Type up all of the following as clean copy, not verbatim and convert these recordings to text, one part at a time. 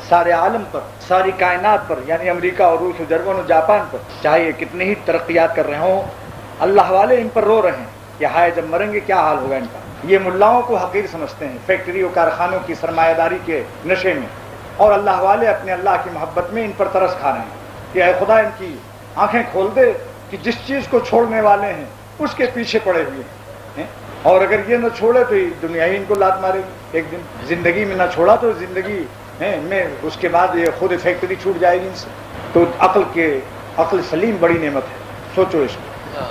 سارے عالم پر، ساری کائنات پر، یعنی امریکہ اور روس اور جرمن اور جاپان پر، چاہے یہ کتنے ہی ترقیات کر رہے ہوں، اللہ والے ان پر رو رہے ہیں کہ ہائے جب مریں گے کیا حال ہوگا ان کا۔ یہ ملاؤں کو حقیر سمجھتے ہیں فیکٹری اور کارخانوں کی سرمایہ داری کے نشے میں، اور اللہ والے اپنے اللہ کی محبت میں ان پر ترس کھا رہے ہیں کہ اے خدا ان کی آنکھیں کھول دے کہ جس چیز کو چھوڑنے والے ہیں اس کے پیچھے پڑے ہوئے ہیں، اور اگر یہ نہ چھوڑے تو دنیا ہی ان کو لات مارے گی ایک دن۔ زندگی میں نہ چھوڑا تو زندگی میں اس کے بعد یہ خود فیکٹری چھوٹ جائے گی ان سے۔ تو عقل سلیم بڑی نعمت ہے، سوچو اس کو۔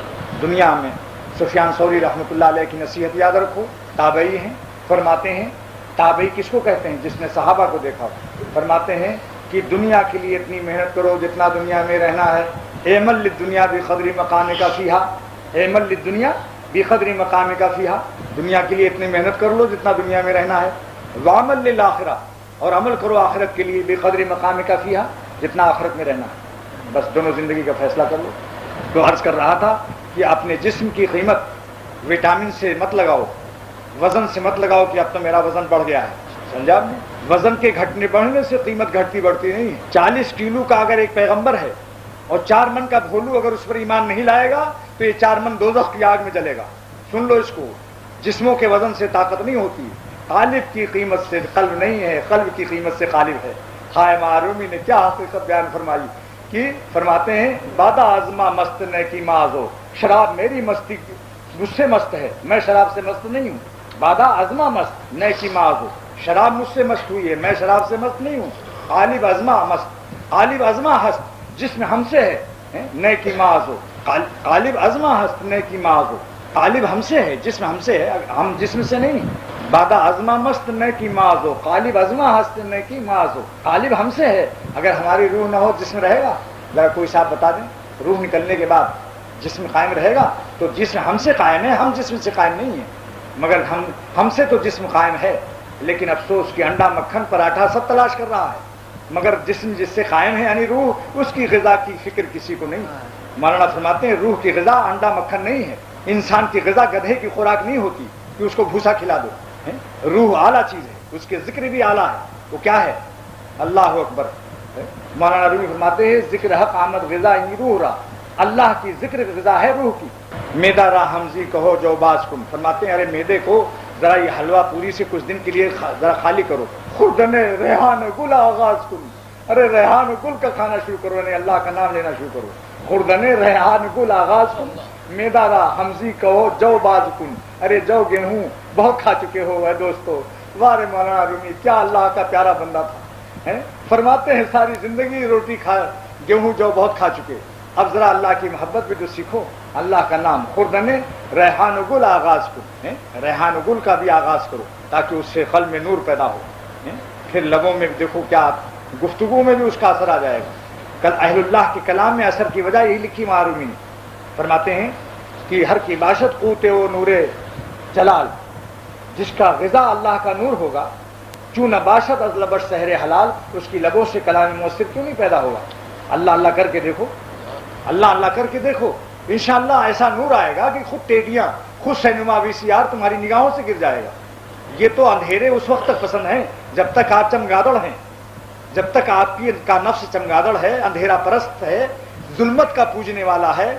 دنیا میں سفیان ثوری رحمۃ اللہ علیہ کی نصیحت یاد رکھو، تابعی ہیں، فرماتے ہیں تابعی کس کو کہتے ہیں؟ جس نے صحابہ کو دیکھا ہو۔ فرماتے ہیں کہ دنیا کے لیے اتنی محنت کرو جتنا دنیا میں رہنا ہے، اعمل للدنیا بقدر مقامک فیہا، اعمل للدنیا بقدر مقامک فیہا، دنیا کے لیے اتنی محنت کر لو جتنا دنیا میں رہنا ہے، وعمل للآخرہ، اور عمل کرو آخرت کے لیے بقدر مقامک فیہا، جتنا آخرت میں رہنا ہے، بس دونوں زندگی کا فیصلہ کر لو۔ تو عرض کر رہا تھا کہ اپنے جسم کی قیمت وٹامن سے مت لگاؤ، وزن سے مت لگاؤ کہ اب تو میرا وزن بڑھ گیا ہے، سمجھا آپ نے؟ وزن کے گھٹنے بڑھنے سے قیمت گھٹتی بڑھتی نہیں ہے۔ 40 کلو کا اگر ایک پیغمبر ہے اور 4 من کا بھولو اگر اس پر ایمان نہیں لائے گا تو یہ 4 من دوزخ کی آگ میں جلے گا۔ سن لو اس کو، جسموں کے وزن سے طاقت نہیں ہوتی، قالب کی قیمت سے قلب نہیں ہے، قلب کی قیمت سے قالب ہے۔ خائے معرومی نے کیا حقیقت بیان فرمائی کہ فرماتے ہیں بادہ آزما مست نے کی مازو، شراب میری مستی مجھ سے مست ہے، میں شراب سے مست نہیں ہوں۔ بادہ ازما مست نئے کی مازو، شراب مجھ سے مست ہوئی ہے، میں شراب سے مست نہیں ہوں۔ غالب ازما مست، غالب ازما ہست جسم ہم سے ہے، نئے کی مازو، غالب ازما ہست نئے کی مازو، غالب ہم سے ہے، جسم ہم سے ہے، ہم جسم سے نہیں۔ بادہ ازما مست نئے کی مازو، غالب ازما ہست نئے کی مازو، غالب ہم سے ہے۔ اگر ہماری روح نہ ہو جسم رہے گا؟ ذرا کوئی صاحب بتا دیں، روح نکلنے کے بعد جسم قائم رہے گا؟ تو جسم ہم سے قائم ہے، ہم جسم سے قائم نہیں ہے، مگر ہم سے تو جسم قائم ہے، لیکن افسوس کہ انڈا مکھن پراٹھا سب تلاش کر رہا ہے، مگر جسم جس سے قائم ہے یعنی روح، اس کی غذا کی فکر کسی کو نہیں۔ مولانا فرماتے ہیں روح کی غذا انڈا مکھن نہیں ہے، انسان کی غذا گدھے کی خوراک نہیں ہوتی کہ اس کو بھوسا کھلا دو۔ روح اعلیٰ چیز ہے، اس کے ذکر بھی اعلیٰ ہے، وہ کیا ہے؟ اللہ اکبر۔ مولانا رومی فرماتے ہیں ذکر حق آمد غذا انی روح را، اللہ کی ذکر غذا ہے روح کی۔ میدا را حمزی کہو جو باز کن، فرماتے ہیں ارے میدے کو ذرا یہ حلوہ پوری سے کچھ دن کے لیے ذرا خالی کرو، خوردن ریحان گل آغاز کن، ارے ریحان گل کا کھانا شروع کرو، یعنی اللہ کا نام لینا شروع کرو۔ خوردن ریحان گل آغاز کن، میدا را حمزی کہو جو باز کن، ارے جو گیہوں بہت کھا چکے ہو اے دوستو۔ وارے مولانا رومی کیا اللہ کا پیارا بندہ تھا، فرماتے ہیں ساری زندگی روٹی کھا گیہوں جو بہت کھا چکے، اب ذرا اللہ کی محبت بھی تو سیکھو، اللہ کا نام خوردن ریحان گل آغاز کرو، ریحان گل کا بھی آغاز کرو تاکہ اس سے قلب میں نور پیدا ہو، پھر لبوں میں دیکھو کیا گفتگو میں بھی اس کا اثر آ جائے گا۔ کل اہل اللہ کے کلام میں اثر کی وجہ یہی لکھی معرومی نے، فرماتے ہیں کہ ہر کی باشد قوت و نور جلال، جس کا غذا اللہ کا نور ہوگا، چون باشد از لبش سحر حلال، اس کی لبوں سے کلام مؤثر کیوں نہیں پیدا ہوگا؟ اللہ اللہ کر کے دیکھو، اللہ اللہ کر کے دیکھو، انشاءاللہ ایسا نور آئے گا کہ خود ٹیڈیاں، خود سینما VCR تمہاری نگاہوں سے گر جائے گا۔ یہ تو اندھیرے اس وقت تک پسند ہیں جب تک آپ چمگادڑ ہیں، جب تک آپ کا نفس چمگادڑ ہے، اندھیرا پرست ہے، ظلمت کا پوجنے والا ہے،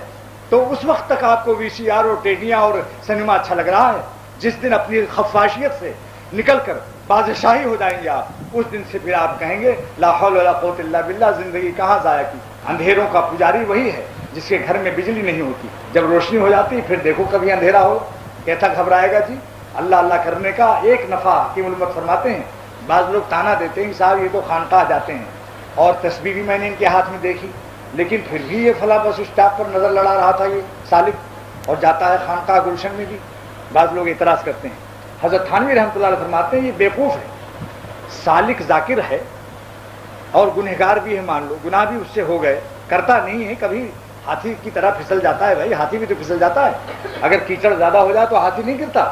تو اس وقت تک آپ کو VCR اور ٹیڈیاں اور سینما اچھا لگ رہا ہے۔ جس دن اپنی خفاشیت سے نکل کر بادشاہی ہو جائیں گے آپ، اس دن سے پھر آپ کہیں گے لا حول ولا قوت الا باللہ، زندگی کہاں ضائع کی۔ اندھیروں کا پجاری وہی ہے جس کے گھر میں بجلی نہیں ہوتی، جب روشنی ہو جاتی پھر دیکھو کبھی اندھیرا ہو کیسا گھبرائے گا جی۔ اللہ اللہ کرنے کا ایک نفع کی علمت فرماتے ہیں، بعض لوگ تانا دیتے ہیں صاحب یہ تو خانقاہ جاتے ہیں، اور تسبیح بھی میں نے ان کے ہاتھ میں دیکھی، لیکن پھر بھی یہ فلاں بس اسٹاپ پر نظر لڑا رہا تھا یہ سالک، اور جاتا ہے خانقاہ گلشن میں بھی۔ بعض لوگ اعتراض کرتے ہیں، حضرت تھانوی رحمۃ اللہ علیہ فرماتے ہیں یہ بیوقوف ہے، سالک ذاکر ہے اور گنہگار بھی ہے، مان لو گناہ بھی اس سے ہو گئے، کرتا نہیں ہے، کبھی ہاتھی کی طرح پھسل جاتا ہے، بھائی ہاتھی بھی تو پھسل جاتا ہے، اگر کیچڑ زیادہ ہو جائے تو ہاتھی نہیں گرتا،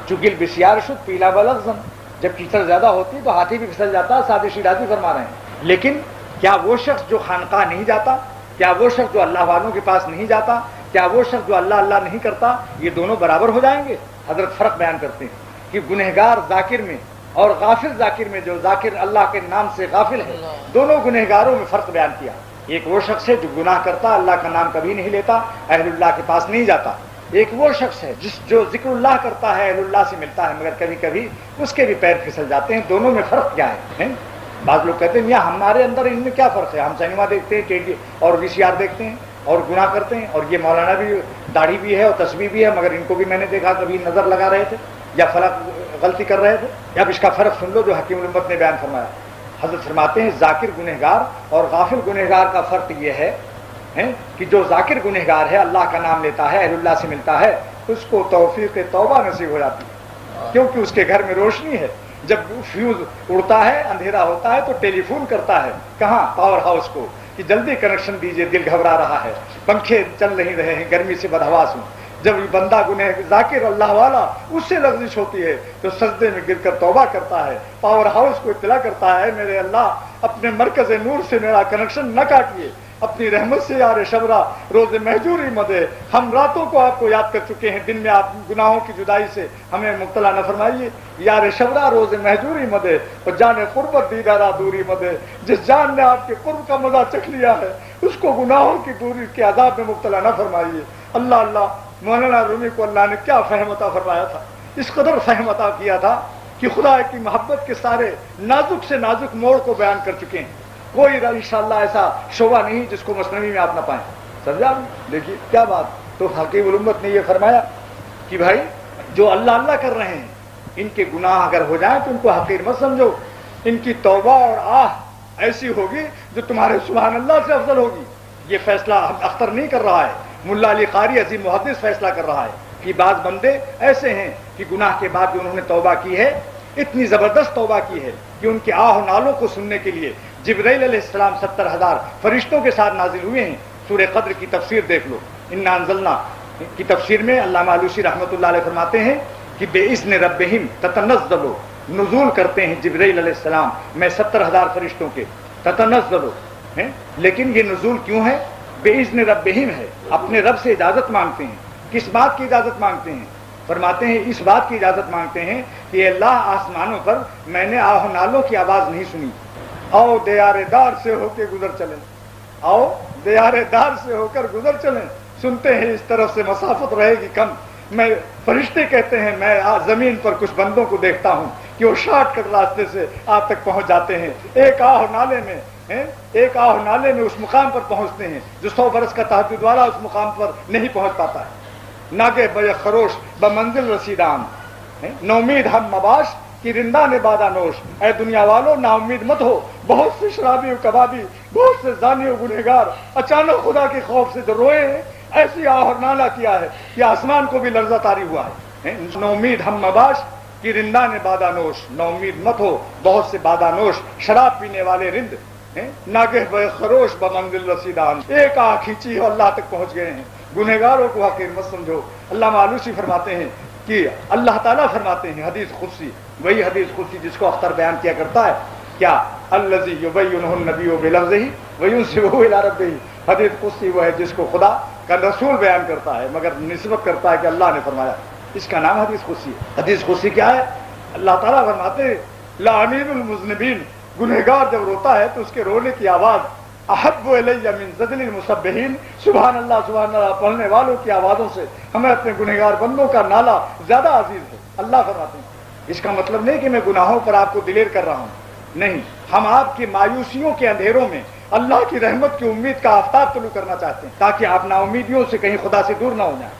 چگل بسیار شد پیلا بلغزن، جب کیچڑ زیادہ ہوتی تو ہاتھی بھی پھسل جاتا ہے، سادہ شیرازی فرما رہے ہیں۔ لیکن کیا وہ شخص جو خانقاہ نہیں جاتا، کیا وہ شخص جو اللہ والوں کے پاس نہیں جاتا، کیا وہ شخص جو اللہ اللہ نہیں کرتا، یہ دونوں برابر ہو جائیں گے؟ حضرت فرق بیان کرتے ہیں کہ گنہگار ذاکر میں اور غافل ذاکر میں جو ذاکر اللہ کے نام سے غافل ہے، دونوں گنہگاروں میں فرق بیان کیا۔ ایک وہ شخص ہے جو گناہ کرتا، اللہ کا نام کبھی نہیں لیتا، اہل اللہ کے پاس نہیں جاتا۔ ایک وہ شخص ہے جو ذکر اللہ کرتا ہے، اہل اللہ سے ملتا ہے، مگر کبھی کبھی اس کے بھی پیر پھسل جاتے ہیں۔ دونوں میں فرق کیا ہے؟ بعض لوگ کہتے ہیں یہاں ہمارے اندر ان میں کیا فرق ہے؟ ہم سنیما دیکھتے ہیں اور VCR دیکھتے ہیں اور گناہ کرتے ہیں، اور یہ مولانا بھی داڑھی بھی ہے اور تسبیح بھی ہے، مگر ان کو بھی میں نے دیکھا کبھی نظر لگا رہے تھے یا فلاں غلطی کر رہے تھے۔ اب اس کا فرق سن لو جو حکیم الامت نے بیان فرمایا۔ حضرت فرماتے ہیں ذاکر گنہگار اور غافل گنہگار کا فرق یہ ہے کہ جو ذاکر گنہگار ہے، اللہ کا نام لیتا ہے، اہل اللہ سے ملتا ہے، اس کو توفیق توبہ نصیب ہو جاتی ہے، کیونکہ اس کے گھر میں روشنی ہے۔ جب فیوز اڑتا ہے، اندھیرا ہوتا ہے، تو ٹیلی فون کرتا ہے کہاں؟ پاور ہاؤس کو کہ جلدی کنیکشن دیجئے، دل گھبرا رہا ہے، پنکھے چل نہیں رہے ہیں، گرمی سے بدحواس ہوں۔ جب یہ بندہ گنہ ذاکر اللہ والا اس سے لغزش ہوتی ہے تو سجدے میں گر کر توبہ کرتا ہے، پاور ہاؤس کو اطلاع کرتا ہے میرے اللہ اپنے مرکز نور سے میرا کنیکشن نہ کاٹیے، اپنی رحمت سے یار شبرا روز مہجوری مدے، ہم راتوں کو آپ کو یاد کر چکے ہیں، دن میں آپ گناہوں کی جدائی سے ہمیں مبتلا نہ فرمائیے، یار شبرا روز مہجوری مدے اور جان قربت دیدارا دوری مدے۔ جس جان نے آپ کے قرب کا مزہ چکھ لیا ہے اس کو گناہوں کی دوری کے عذاب میں مبتلا نہ فرمائیے۔ اللہ اللہ، مولانا رومی کو اللہ نے کیا فہم عطا فرمایا تھا، اس قدر فہم عطا کیا تھا کہ خدا کی محبت کے سارے نازک سے نازک موڑ کو بیان کر چکے ہیں۔ کوئی انشاءاللہ ایسا شعبہ نہیں جس کو مثنوی میں آپ نہ پائیں۔ سمجھا؟ دیکھیے کیا بات۔ تو حکیم الامت نے یہ فرمایا کہ بھائی جو اللہ اللہ کر رہے ہیں ان کے گناہ اگر ہو جائیں تو ان کو حقیر مت سمجھو، ان کی توبہ اور آہ ایسی ہوگی جو تمہارے سبحان اللہ سے افضل ہوگی۔ یہ فیصلہ اختر نہیں کر رہا ہے، ملا علی قاری عظیم محدث فیصلہ کر رہا ہے کہ بعض بندے ایسے ہیں کہ گناہ کے بعد جو انہوں نے توبہ کی ہے، اتنی زبردست توبہ کی ہے کہ ان کے آہ و نالوں کو سننے کے لیے جبرائیل علیہ السلام 70,000 فرشتوں کے ساتھ نازل ہوئے ہیں۔ سورہ قدر کی تفسیر دیکھ لو، انا انزلنا کی تفسیر میں علامہ آلوسی رحمۃ اللہ علیہ فرماتے ہیں کہ بے اذن ربہم تتنزل، نزول کرتے ہیں جبرائیل علیہ السلام میں 70,000 فرشتوں کے، تتنزل ہیں۔ لیکن یہ نزول کیوں ہے؟ بے اذن ربہم ہے، اپنے رب سے اجازت مانگتے ہیں۔ کس بات کی اجازت مانگتے ہیں؟ فرماتے ہیں اس بات کی اجازت مانگتے ہیں کہ اللہ آسمانوں پر میں نے آہ و نالوں کی آواز نہیں سنی، آؤ دیارے دار سے ہو کے گزر چلیں، آؤ دیارے دار سے ہو کر گزر چلیں، سنتے ہیں اس طرف سے مسافت رہے گی کم۔ میں فرشتے کہتے ہیں میں زمین پر کچھ بندوں کو دیکھتا ہوں کہ وہ شارٹ کٹ راستے سے آپ تک پہنچ جاتے ہیں، ایک آہ نالے میں اس مقام پر پہنچتے ہیں جو 100 برس کا تہجد والا اس مقام پر نہیں پہنچ پاتا ہے۔ ناگے بے خروش بمنزل رسیدان، نومید ہم مباش کی رندہ نے بادہ نوش۔ اے دنیا والوں نا امید مت ہو، بہت سے شرابی و کبابی، بہت سے زانی و گنہگار اچانک خدا کے خوف سے جو روئے ہیں، ایسی آہ اور نالا کیا ہے کہ آسمان کو بھی لرزہ طاری ہوا ہے۔ نومید ہم مباش کی رندہ نے بادہ نوش، نومید مت ہو بہت سے بادہ نوش شراب پینے والے رند، ناگہ بے خروش بمنزل رسیدان، ایک آہ کھینچی اور اللہ تک پہنچ گئے ہیں۔ گنہگاروں کو حقیر مت سمجھو۔ علامہ آلوسی فرماتے ہیں کہ اللہ تعالیٰ فرماتے ہیں حدیث قدسی، وہی حدیث قدسی جس کو اختر بیان کیا کرتا ہے، کیا الذی یبینہ النبی بلفظہ وینسبہ الی ربہ، حدیث قدسی وہ ہے جس کو خدا کا رسول بیان کرتا ہے مگر نسبت کرتا ہے کہ اللہ نے فرمایا، اس کا نام حدیث قدسی ہے۔ حدیث قدسی کیا ہے؟ اللہ تعالیٰ فرماتے ہیں لعنین المذنبین، گنہگار جب روتا ہے تو اس کے رونے کی آواز احب الی من زجل المسبحین، سبحان اللہ پڑھنے والوں کی آوازوں سے ہمیں اپنے گنہگار بندوں کا نالا زیادہ عزیز ہے۔ اللہ فرماتے ہیں اس کا مطلب نہیں کہ میں گناہوں پر آپ کو دلیر کر رہا ہوں، نہیں، ہم آپ کی مایوسیوں کے اندھیروں میں اللہ کی رحمت کی امید کا آفتاب طلوع کرنا چاہتے ہیں تاکہ آپ نا امیدیوں سے کہیں خدا سے دور نہ ہو جائیں۔